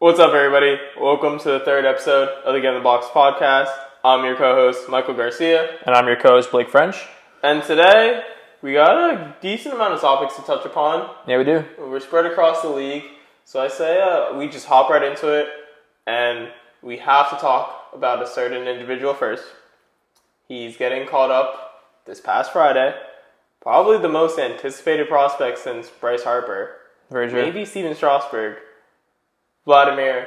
What's up, everybody? Welcome to the third episode of the Get in the Box podcast. I'm your co-host, Michael Garcia. And I'm your co-host, Blake French. And today, we got a decent amount of topics to touch upon. Yeah, we do. We're spread across the league. So I say we just hop right into it. And we have to talk about a certain individual first. He's getting called up this past Friday. Probably the most anticipated prospect since Bryce Harper. Very true. Maybe Steven Strasburg. Vladdy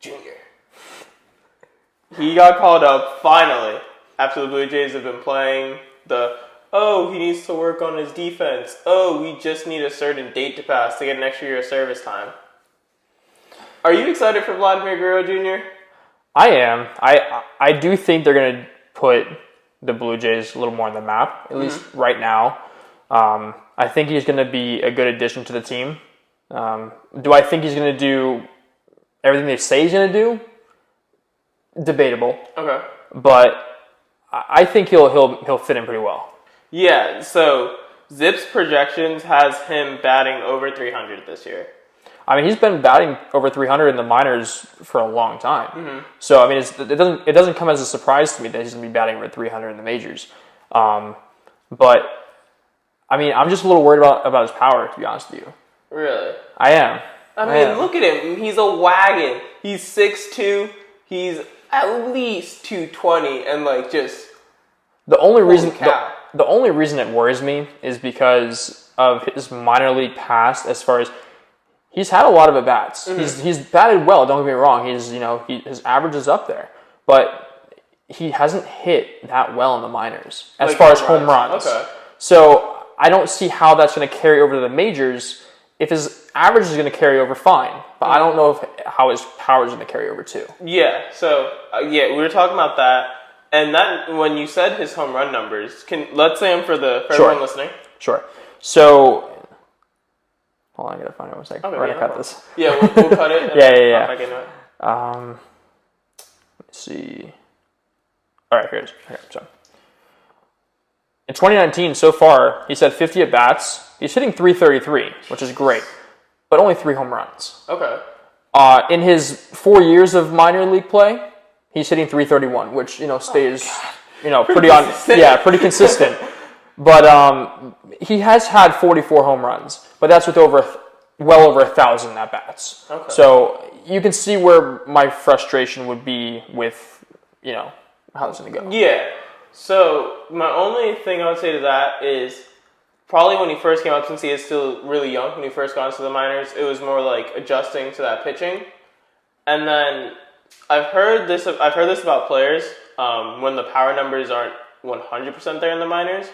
Jr. He got called up finally after the Blue Jays have been playing he needs to work on his defense. We just need a certain date to pass to get an extra year of service time. Are you excited for Vladdy Jr.? I am. I do think they're going to put the Blue Jays a little more on the map, at least right now. I think he's going to be a good addition to the team. Do I think he's going to do everything they say he's going to do? Debatable. Okay. But I think he'll fit in pretty well. Yeah, so Zip's projections has him batting over 300 this year. I mean, he's been batting over 300 in the minors for a long time. Mm-hmm. So, I mean, it doesn't come as a surprise to me that he's going to be batting over 300 in the majors. But, I mean, I'm just a little worried about his power, to be honest with you. Really? I am. I mean, look at him. He's a wagon. He's 6'2". He's at least 220, and just the only reason it worries me is because of his minor league past. As far as he's had a lot of at bats, he's batted well. Don't get me wrong. His average is up there, but he hasn't hit that well in the minors as far as home runs. Okay. So I don't see how that's going to carry over to the majors. If his average is going to carry over, fine. But I don't know how his power is going to carry over, too. Yeah, so, we were talking about that. And that when you said his home run numbers, let's say them for everyone listening. Sure. So, hold on, I got to find it one second. Okay, we're going to cut this. Yeah, we'll cut it. Yeah. Back into it. Let's see. All right, here it is. Okay, so. In 2019, so far, he's had 50 at-bats. He's hitting .333, which is great, but only 3 home runs. Okay. In his 4 years of minor league play, he's hitting .331, which stays pretty consistent. But he has had 44 home runs, but that's with well over 1,000 at-bats. Okay. So you can see where my frustration would be with how it's going to go. Yeah. So, my only thing I would say to that is probably when he first came up, since he is still really young, when he first got into the minors, it was more like adjusting to that pitching. And then I've heard this about players when the power numbers aren't 100% there in the minors.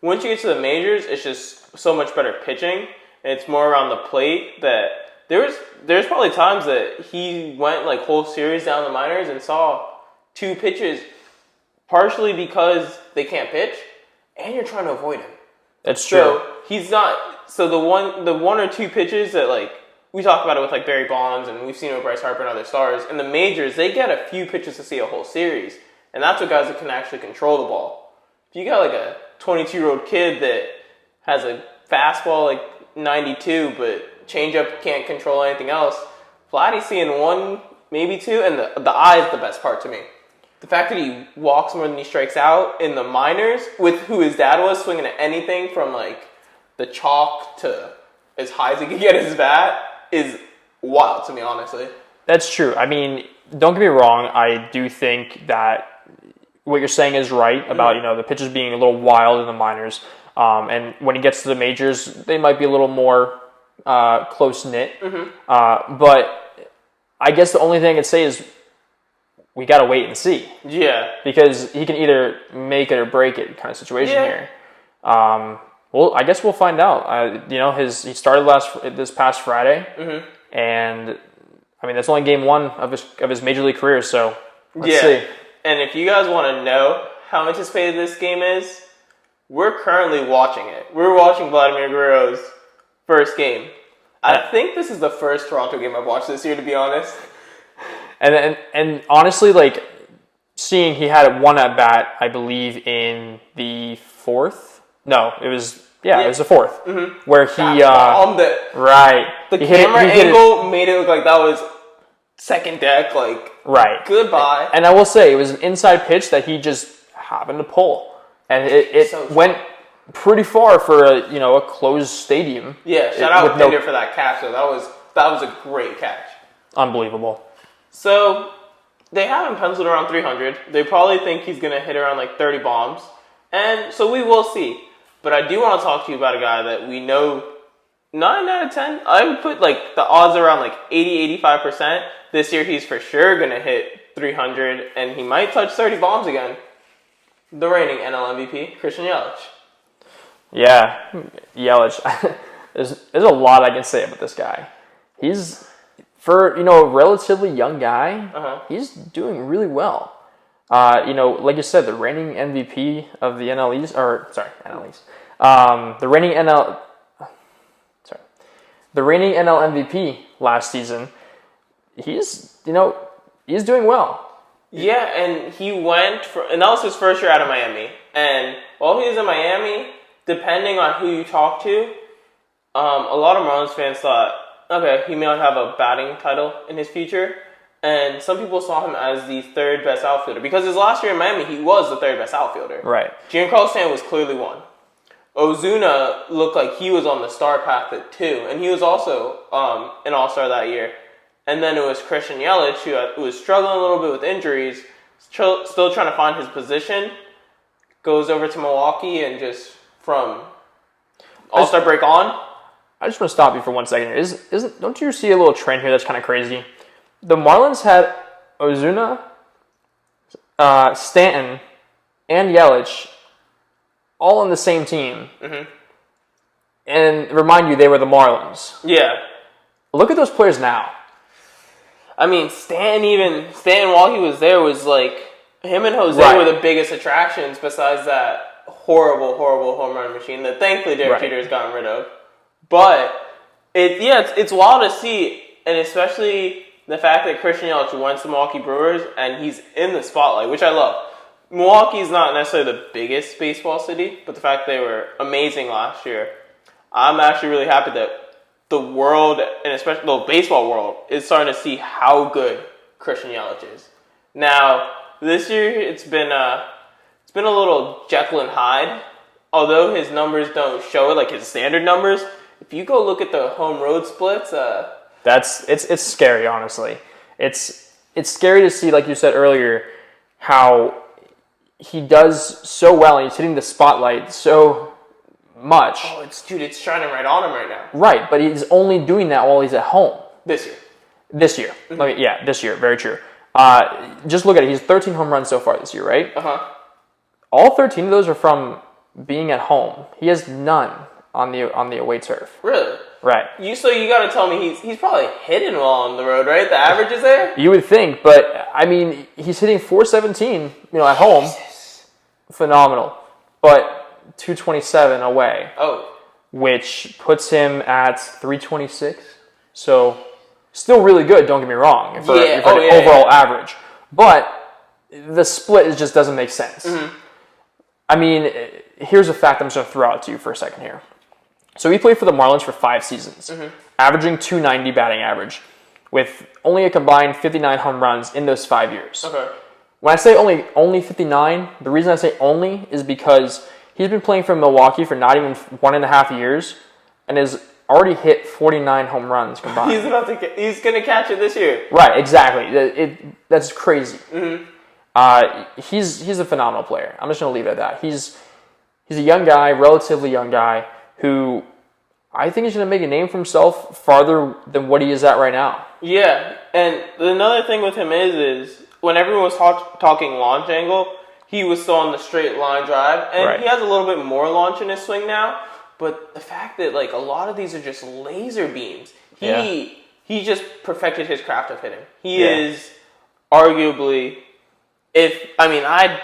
Once you get to the majors, it's just so much better pitching, and it's more around the plate that there's probably times that he went whole series down the minors and saw 2 pitches. Partially because they can't pitch, and you're trying to avoid him. That's true. So he's not. So the one or 2 pitches that we talk about it with Barry Bonds, and we've seen it with Bryce Harper and other stars. In the majors, they get a few pitches to see a whole series, and that's what guys that can actually control the ball. If you got a 22-year-old kid that has a fastball 92, but changeup can't control anything else, Vladdy's seeing 1, maybe 2, and the eye is the best part to me. The fact that he walks more than he strikes out in the minors with who his dad was, swinging at anything from the chalk to as high as he could get his bat is wild to me, honestly. That's true. I mean, don't get me wrong. I do think that what you're saying is right about the pitches being a little wild in the minors, and when he gets to the majors, they might be a little more close knit. But I guess the only thing I can say is, we got to wait and see. Yeah. Because he can either make it or break it kind of situation here. Well, I guess we'll find out. He started this past Friday. And, I mean, that's only game 1 of his major league career, so let's see. And if you guys want to know how anticipated this game is, we're currently watching it. We're watching Vladimir Guerrero's first game. I think this is the first Toronto game I've watched this year, to be honest. And honestly, seeing he had 1 at bat, I believe in the 4th. No, it was Yeah, it was the fourth. Where he bombed it. Right. The camera angle made it look like that was second deck, like right. Goodbye. And I will say it was an inside pitch that he just happened to pull. And it went pretty far for a closed stadium. Yeah, shout out Pinder for that catch though. That was a great catch. Unbelievable. So they have him penciled around 300. They probably think he's going to hit around like 30 bombs. And so we will see. But I do want to talk to you about a guy that we know 9 out of 10. I would put like the odds around like 80-85%. This year he's for sure going to hit 300 and he might touch 30 bombs again. The reigning NL MVP, Christian Yelich. Yeah, Yelich. There's a lot I can say about this guy. He's, for a relatively young guy, he's doing really well. Like you said, the reigning MVP of the NL the reigning NL MVP last season. He's doing well. Yeah, and and that was his first year out of Miami. And while he was in Miami, depending on who you talk to, a lot of Marlins fans thought, okay, he may not have a batting title in his future. And some people saw him as the third best outfielder. Because his last year in Miami, he was the third best outfielder. Right. Giancarlo Stanton was clearly one. Ozuna looked like he was on the star path at 2. And he was also an all-star that year. And then it was Christian Yelich, who was struggling a little bit with injuries, still trying to find his position, goes over to Milwaukee, and just from all-star break on. I just want to stop you for 1 second. Don't you see a little trend here that's kind of crazy? The Marlins had Ozuna, Stanton, and Yelich all on the same team. Mm-hmm. And remind you, they were the Marlins. Yeah. Look at those players now. I mean, Stanton, while he was there, was like, him and Jose were the biggest attractions besides that horrible, horrible home run machine that thankfully Derek Jeter has gotten rid of. But, it's wild to see, and especially the fact that Christian Yelich went to the Milwaukee Brewers and he's in the spotlight, which I love. Milwaukee's not necessarily the biggest baseball city, but the fact they were amazing last year, I'm actually really happy that the world, and especially the baseball world, is starting to see how good Christian Yelich is. Now, this year it's been a little Jekyll and Hyde. Although his numbers don't show it, like his standard numbers, if you go look at the home road splits, it's scary, honestly. It's scary to see, like you said earlier, how he does so well and he's hitting the spotlight so much. Oh, it's shining right on him right now. Right, but he's only doing that while he's at home. This year. Mm-hmm. This year, very true. Just look at it. He's 13 home runs so far this year, right? All 13 of those are from being at home. He has none on the away turf. Really? Right. So you got to tell me he's probably hitting well on the road, right? The average is there? You would think, but I mean, he's hitting .417, at home. Jesus. Phenomenal. But 227 away. Oh. Which puts him at 326. So still really good, don't get me wrong, for an overall average. But the split just doesn't make sense. Mm-hmm. I mean, here's a fact I'm just going to throw out to you for a second here. So he played for the Marlins for 5 seasons, averaging .290 batting average, with only a combined 59 home runs in those 5 years. Okay. When I say only 59, the reason I say only is because he's been playing for Milwaukee for not even 1.5 years and has already hit 49 home runs combined. He's going to catch it this year. Right, exactly. That's crazy. Mm-hmm. He's a phenomenal player. I'm just going to leave it at that. He's a young guy, relatively young guy, who I think is going to make a name for himself farther than what he is at right now. Yeah, and another thing with him is when everyone was talking launch angle, he was still on the straight line drive, and he has a little bit more launch in his swing now, but the fact that like a lot of these are just laser beams, he just perfected his craft of hitting. He is arguably, I'd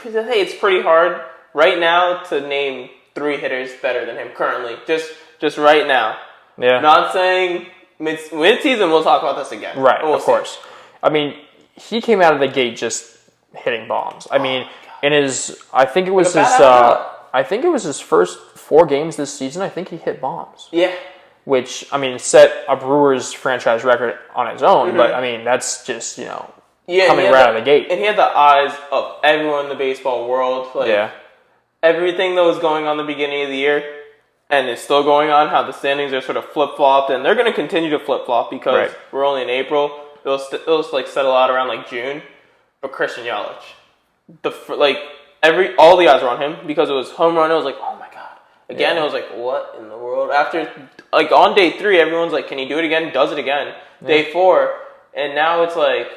say it's pretty hard right now to name 3 hitters better than him currently. Just right now. Yeah. Not saying mid-season we'll talk about this again. Right, of course. I mean, he came out of the gate just hitting bombs. I mean, in his, I think it was his, I think it was his first 4 games this season. I think he hit bombs. Yeah. Which, I mean, set a Brewers franchise record on its own. But, I mean, that's just, coming right out of the gate. And he had the eyes of everyone in the baseball world. Like, everything that was going on the beginning of the year, and it's still going on, how the standings are sort of flip-flopped, and they're going to continue to flip-flop because we're only in April. It'll settle out around, like, June. But Christian Yelich, all the eyes were on him because it was home run. It was like, oh my god! Again, it was like, what in the world? After on day 3, everyone's like, can he do it again? Does it again? Yeah. Day 4, and now it's like,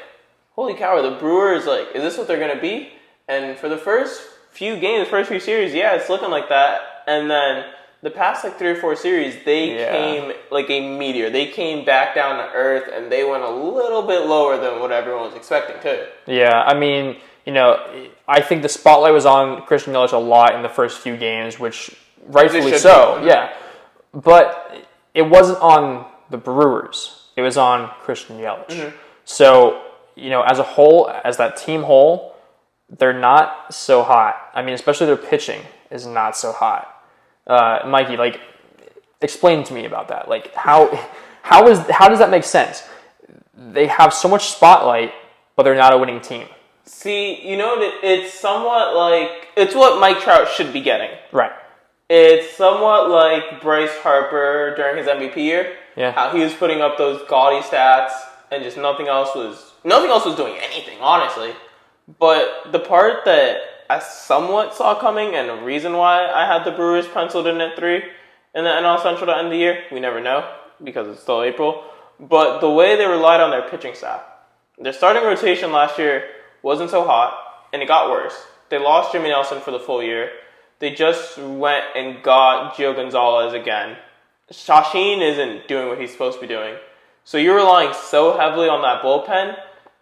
holy cow! The Brewers is this what they're gonna be? And for the first few games, first few series, it's looking like that. And then the past 3 or 4 series, they came like a meteor. They came back down to earth, and they went a little bit lower than what everyone was expecting too. Yeah, I mean, I think the spotlight was on Christian Yelich a lot in the first few games, which rightfully so. Yeah, but it wasn't on the Brewers. It was on Christian Yelich. Mm-hmm. So, as a whole, as that team whole, they're not so hot. I mean, especially their pitching is not so hot. Mikey, explain to me about that. How does that make sense? They have so much spotlight, but they're not a winning team. See, it's somewhat it's what Mike Trout should be getting. Right. It's somewhat like Bryce Harper during his MVP year. Yeah. How he was putting up those gaudy stats and just nothing else was doing anything, honestly. But the part that I somewhat saw coming, and the reason why I had the Brewers penciled in at 3 in the NL Central to end the year, we never know because it's still April. But the way they relied on their pitching staff, their starting rotation last year wasn't so hot, and it got worse. They lost Jimmy Nelson for the full year. They just went and got Gio Gonzalez again. Shashin isn't doing what he's supposed to be doing. So you're relying so heavily on that bullpen.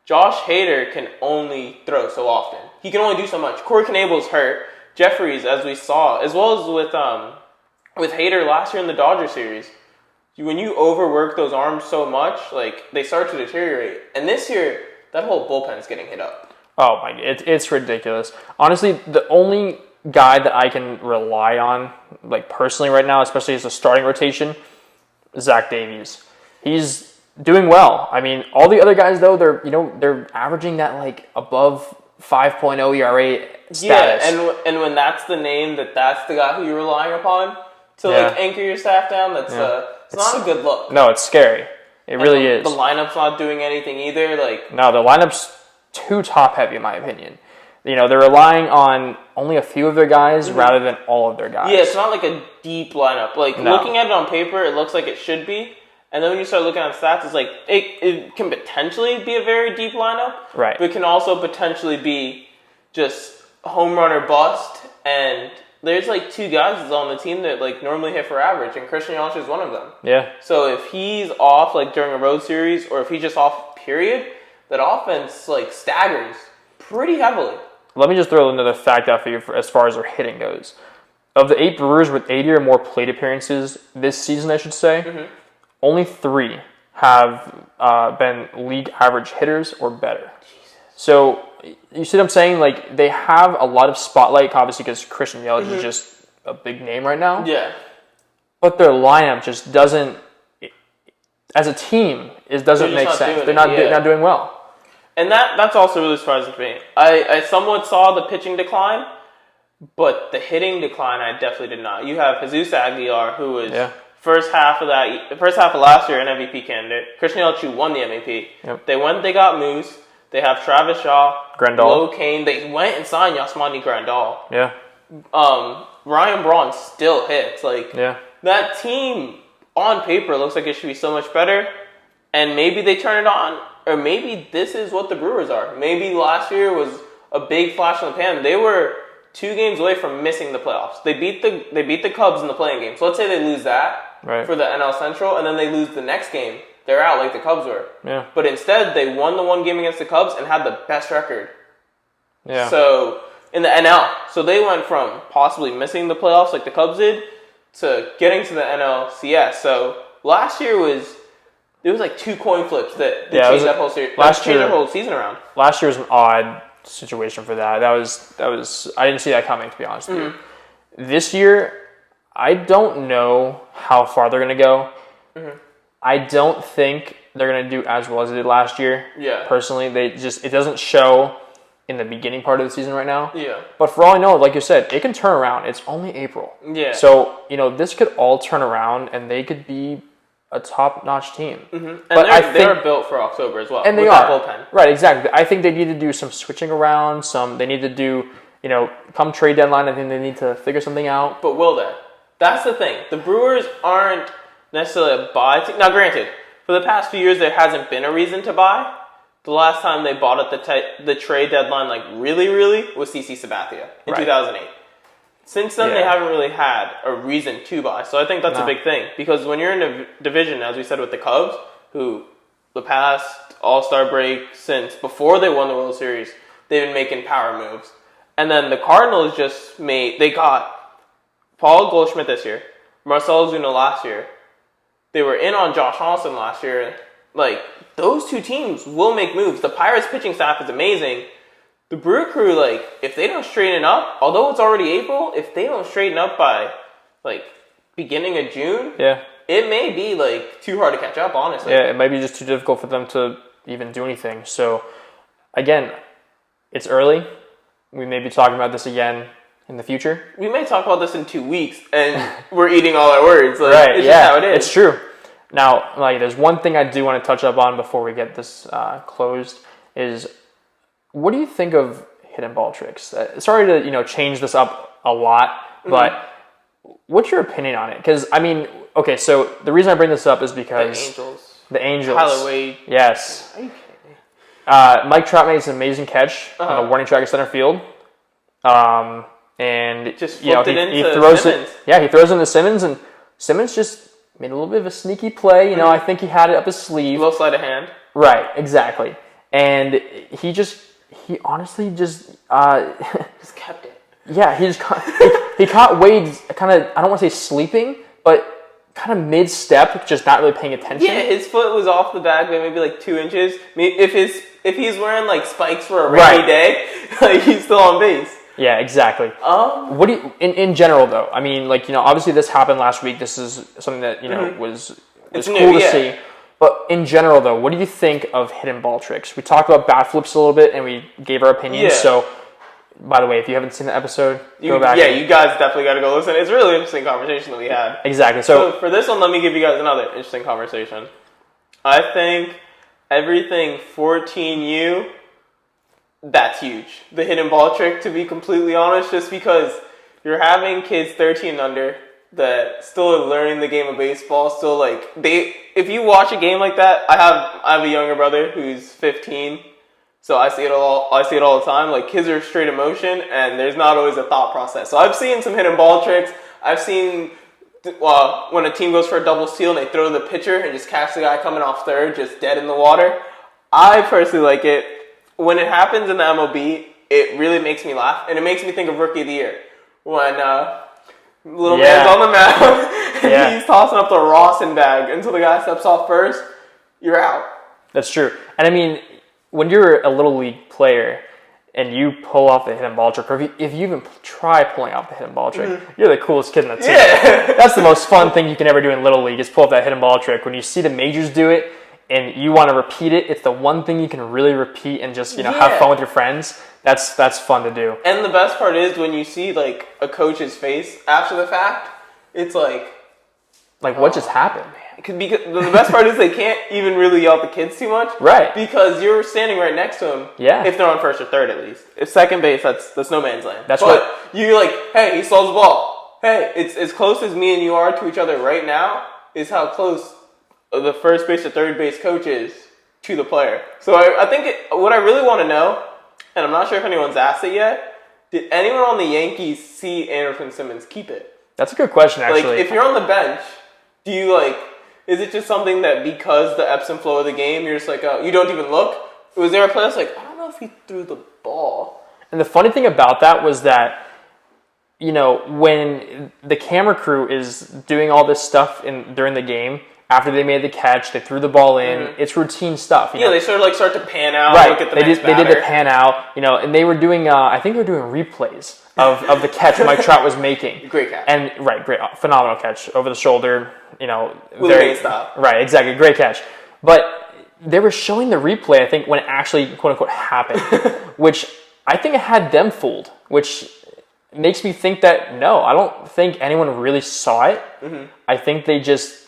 Josh Hader can only throw so often. He can only do so much. Corey Knebel's hurt. Jeffries, as we saw, as well as with Hader last year in the Dodger series, when you overwork those arms so much, they start to deteriorate. And this year, that whole bullpen's getting hit up. Oh my! It's ridiculous. Honestly, the only guy that I can rely on, personally right now, especially as a starting rotation, Zach Davies. He's doing well. I mean, all the other guys though, they're averaging that above 5.0 ERA status. Yeah, and when that's the name, that's the guy who you're relying upon to anchor your staff down, it's not a good look. No, it's scary. It really is. The lineup's not doing anything either. No, the lineup's too top heavy in my opinion. They're relying on only a few of their guys rather than all of their guys. Yeah, it's not a deep lineup. Looking at it on paper, it looks like it should be. And then when you start looking at stats, it's it can potentially be a very deep lineup. Right. But it can also potentially be just home run or bust. And there's 2 guys on the team that normally hit for average, and Christian Yelich is one of them. Yeah. So if he's off during a road series, or if he's just off period, that offense staggers pretty heavily. Let me just throw another fact out for you as far as their hitting goes. Of the 8 Brewers with 80 or more plate appearances this season, I should say, only 3 have been league average hitters or better. Jesus. So you see what I'm saying? They have a lot of spotlight, obviously, because Christian Yelich is just a big name right now. Yeah. But their lineup just doesn't, as a team, it doesn't make sense. They're not doing well. And that's also really surprising to me. I somewhat saw the pitching decline, but the hitting decline I definitely did not. You have Jesus Aguilar, who was first half of last year an MVP candidate. Christian Yelich, who won the MVP. Yep. They got Moose. They have Travis Shaw, Grandal, Low Kane. They went and signed Yasmani Grandal. Yeah. Ryan Braun still hits. That team on paper looks like it should be so much better, and maybe they turn it on. Or maybe this is what the Brewers are. Maybe last year was a big flash in the pan. They were 2 games away from missing the playoffs. They beat the Cubs in the playing game. So let's say they lose that for the NL Central, and then they lose the next game. They're out like the Cubs were. Yeah. But instead, they won the 1 game against the Cubs and had the best record. Yeah. So in the NL, so they went from possibly missing the playoffs like the Cubs did to getting to the NLCS. So last year was. It was 2 coin flips that changed that whole series. Changed their whole season around. Last year was an odd situation for that. That was I didn't see that coming, to be honest with you. This year, I don't know how far they're going to go. Mm-hmm. I don't think they're going to do as well as they did last year. Yeah. Personally, it doesn't show in the beginning part of the season right now. Yeah. But for all I know, like you said, it can turn around. It's only April. Yeah. So, this could all turn around and they could be a top-notch team. Mm-hmm. And but they're built for October as well. And they are. Bullpen. Right, exactly. I think they need to do some switching around. They need to do, come trade deadline, I think they need to figure something out. But will they? That's the thing. The Brewers aren't necessarily a buy team. Now, granted, for the past few years, there hasn't been a reason to buy. The last time they bought at the trade deadline, like really, was CC Sabathia in 2008. Since then, they haven't really had a reason to buy. So I think that's a big thing. Because when you're in a division, as we said with the Cubs, who the past All-Star break since before they won the World Series, they've been making power moves. And then the Cardinals they got Paul Goldschmidt this year, Marcell Ozuna last year. They were in on Josh Donaldson last year. Like, those two teams will make moves. The Pirates pitching staff is amazing. The Brew Crew, like, if they don't straighten up, although it's already April, if they don't straighten up by, like, beginning of June, it may be, like, too hard to catch up, honestly. Yeah, it might be just too difficult for them to even do anything. So, again, it's early. We may be talking about this again in the future. We may talk about this in 2 weeks, and we're eating all our words. Like, right, it's just how it is. It's true. Now, like, there's one thing I do want to touch up on before we get this closed is, what do you think of hidden ball tricks? Sorry to, change this up a lot, but what's your opinion on it? Because, I mean, okay, so the reason I bring this up is because... The Angels. Tyler Wade. Yes. Are you kidding? Mike Trout made an amazing catch on the warning track at center field. And, just flipped it into Simmons. He throws it into Simmons, and Simmons just made a little bit of a sneaky play. I think he had it up his sleeve. A little sleight of hand. Right, exactly. And he honestly just kept it. Yeah, he caught Wade kind of, I don't want to say sleeping, but kind of mid-step, just not really paying attention. Yeah, his foot was off the bag by maybe like 2 inches. I mean, if he's wearing like spikes for a rainy day, like, he's still on base. Yeah, exactly. What do you, in general though? I mean, like, obviously this happened last week. This is something that was cool to see. But in general though, what do you think of hidden ball tricks? We talked about bat flips a little bit, and we gave our opinions. Yeah. So, by the way, if you haven't seen the episode, go back. Yeah, you guys definitely got to go listen. It's a really interesting conversation that we had. Exactly. So for this one, let me give you guys another interesting conversation. I think everything 14U. That's huge. The hidden ball trick, to be completely honest, just because you're having kids 13 and under that still are learning the game of baseball, still like if you watch a game like that, I have a younger brother who's 15, so I see it all the time. Like, kids are straight emotion, and there's not always a thought process. So I've seen some hidden ball tricks. I've seen when a team goes for a double steal and they throw the pitcher and just catch the guy coming off third just dead in the water. I personally like it. When it happens in the MLB, it really makes me laugh, and it makes me think of Rookie of the Year. When little man's on the mound, and he's tossing up the Rawson bag until the guy steps off first, you're out. That's true. And I mean, when you're a Little League player and you pull off the hidden ball trick, or if you even try pulling off the hidden ball trick, you're the coolest kid in the team. Yeah. That's the most fun thing you can ever do in Little League, is pull off that hidden ball trick. When you see the majors do it, and you want to repeat it, it's the one thing you can really repeat and just, have fun with your friends. That's fun to do. And the best part is when you see, like, a coach's face after the fact, it's like... what just happened? Because the best part is they can't even really yell at the kids too much. Right. Because you're standing right next to them. Yeah. If they're on first or third, at least. If second base, that's no man's land. You're like, hey, he stole the ball. Hey, it's as close as me and you are to each other right now is how close the first base or third base coach is to the player. So I think what I really want to know, and I'm not sure if anyone's asked it yet, did anyone on the Yankees see Andrelton Simmons keep it? That's a good question, actually. Like, if you're on the bench, do you, is it just something that because the ebbs and flow of the game, you're just like, oh, you don't even look? Was there a player that's like, I don't know if he threw the ball? And the funny thing about that was that, when the camera crew is doing all this stuff during the game, after they made the catch, they threw the ball in. It's routine stuff. You know? They sort of start to pan out. Right. Look at the they next did the pan out. And they were doing. I think they were doing replays of the catch Mike Trout was making. Great catch. And great, phenomenal catch over the shoulder. Very stop. Right, exactly, great catch. But they were showing the replay, I think, when it actually, quote unquote, happened, which I think it had them fooled, which makes me think that, no, I don't think anyone really saw it. I think they just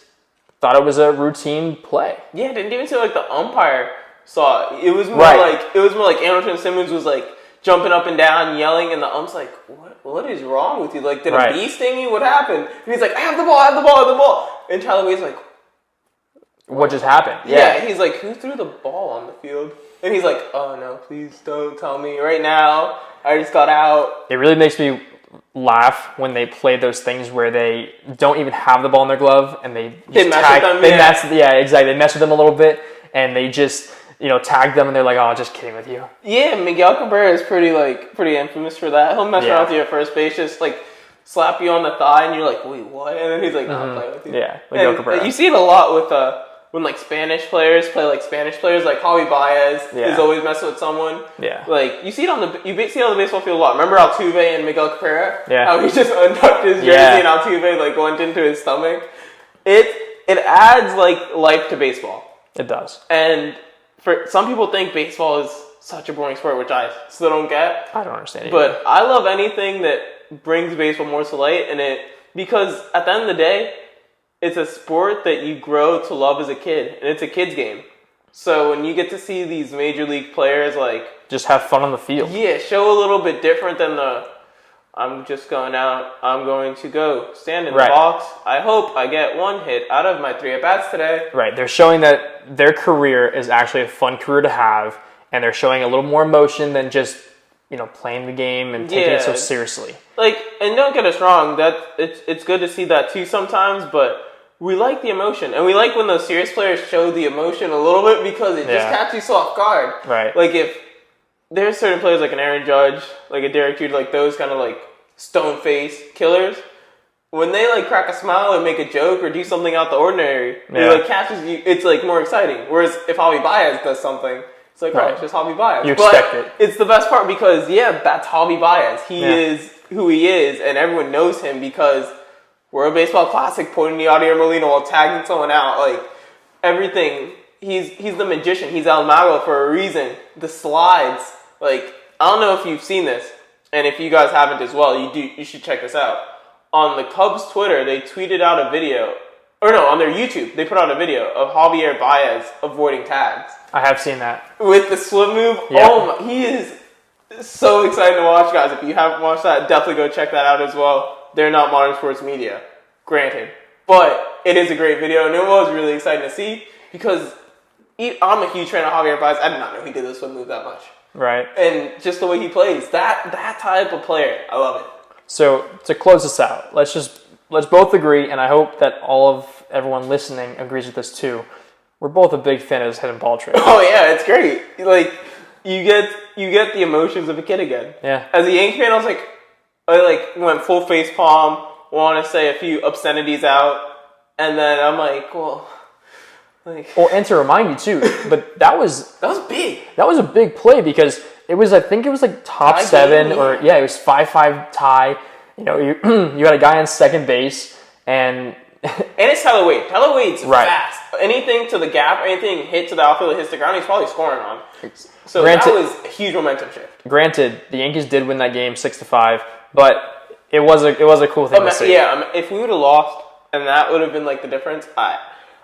thought it was a routine play. Yeah, it didn't even seem like the umpire saw it. It was more like Anderson Simmons was like jumping up and down, yelling, and the ump's like, what is wrong with you? Like, did a bee sting you? What happened? And he's like, I have the ball. And Tyler Wade's like, what just happened? Yeah, he's like, who threw the ball on the field? And he's like, oh no, please don't tell me right now. I just got out. It really makes me laugh when they play those things where they don't even have the ball in their glove and they mess with them. Exactly. They mess with them a little bit and they just tag them and they're like, oh, just kidding with you. Yeah, Miguel Cabrera is pretty infamous for that. He'll mess around with you at first base, just like slap you on the thigh and you're like, wait, what? And then he's like, no, I'm playing with you. Yeah, Miguel Cabrera. You see it a lot with when like Spanish players play like Spanish players, like Javi Baez is always messing with someone. Yeah. Like you see it on the baseball field a lot. Remember Altuve and Miguel Cabrera? Yeah. How he just untucked his jersey and Altuve like went into his stomach. It adds like life to baseball. It does. And for some people think baseball is such a boring sport, which I still don't get. I don't understand it. But I love anything that brings baseball more to light, because at the end of the day, it's a sport that you grow to love as a kid, and it's a kid's game. So when you get to see these major league players like just have fun on the field, show a little bit different than I'm just going out, I'm going to go stand in the box. I hope I get one hit out of my 3 at-bats today. Right. They're showing that their career is actually a fun career to have, and they're showing a little more emotion than just, playing the game and taking it so seriously. And don't get us wrong, that it's good to see that too sometimes, but we like the emotion. And we like when those serious players show the emotion a little bit because it just catches you off guard. Right. Like if there's certain players like an Aaron Judge, like a Derek Jeter, like those kind of like stone-faced killers, when they like crack a smile or make a joke or do something out the ordinary, it like catches you. It's like more exciting. Whereas if Javi Baez does something, it's like, oh, it's just Javi Baez. You expect it. It's the best part because that's Javi Baez. He is who he is, and everyone knows him because we're a baseball classic pointing the Yadier Molina while tagging someone out. Like everything, he's the magician. He's El Mago for a reason. The slides, like I don't know if you've seen this. And if you guys haven't as well, you should check this out. On the Cubs Twitter, they tweeted out a video, on their YouTube, they put out a video of Javier Baez avoiding tags. I have seen that. With the slip move. Yep. Oh my, he is so exciting to watch, guys. If you haven't watched that, definitely go check that out as well. They're not modern sports media, granted. But it is a great video, and it was really exciting to see because I'm a huge fan of Javier Baez. I did not know he did the slip move that much. Right. And just the way he plays, that type of player, I love it. So to close this out, let's both agree, and I hope that everyone listening agrees with this too. We're both a big fan of this hidden ball trick. Oh yeah, it's great. Like you get the emotions of a kid again. Yeah. As a Yankee fan, I went full face palm, want to say a few obscenities out, and then I'm like, well. And to remind you too, but that was big. That was a big play because I think it was like top tie 7 game, it was 5-5 tie. You got a guy on second base and it's Tyler Wade. Tyler Wade's fast. Anything to the gap, anything hit to the outfield that hits the ground, he's probably scoring on. So that was a huge momentum shift. Granted, the Yankees did win that game 6-5, but it was a cool thing to see. Yeah, if we would have lost and that would have been like the difference, I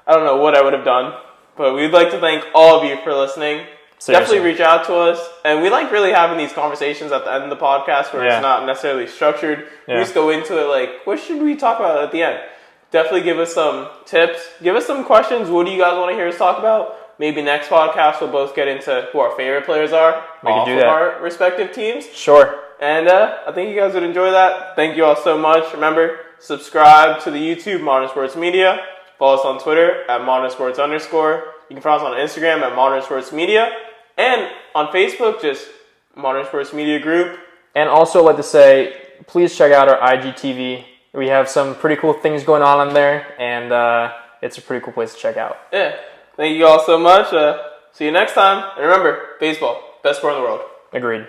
don't know what I would have done, but we'd like to thank all of you for listening. Seriously. Definitely reach out to us. And we like really having these conversations at the end of the podcast where it's not necessarily structured. We just go into it like, what should we talk about at the end? Definitely give us some tips. Give us some questions. What do you guys want to hear us talk about? Maybe next podcast we'll both get into who our favorite players are. We can do that. Our respective teams. Sure. And I think you guys would enjoy that. Thank you all so much. Remember, subscribe to the YouTube, Modern Sports Media. Follow us on Twitter at modernsports_. You can follow us on Instagram at Modern Sports Media. And on Facebook, just Modern Sports Media Group. And also I'd like to say, please check out our IGTV. We have some pretty cool things going on there. And it's a pretty cool place to check out. Yeah. Thank you all so much. See you next time. And remember, baseball, best sport in the world. Agreed.